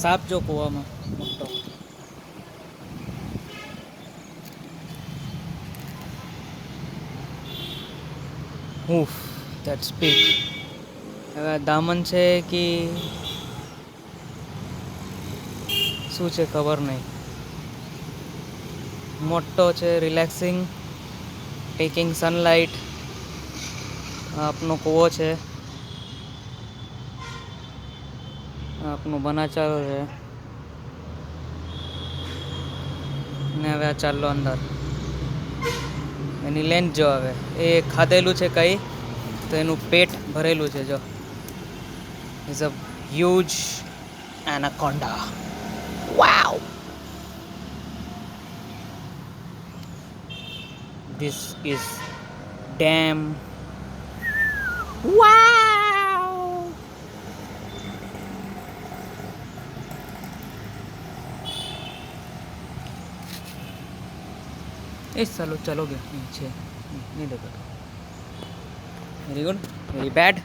સાપ જો કૂવામાં મોટો. ઉફ, ધેટ્સ બિગ. હવે દામન છે કે શું છે ખબર નહીં. મોટો છે, રિલેક્સિંગ, ટેકિંગ સનલાઇટ. આપનો કૂવો છે, આપનું બનાચારો છે ને હવે આ ચાલો અંદર. એની લેન્થ જો હવે એ ખાધેલું છે કંઈ તો એનું પેટ ભરેલું છે. જો is a huge anaconda. Wow, this is damn wow. चलो चलोगे नीचे नहीं देखो. Very good, very bad.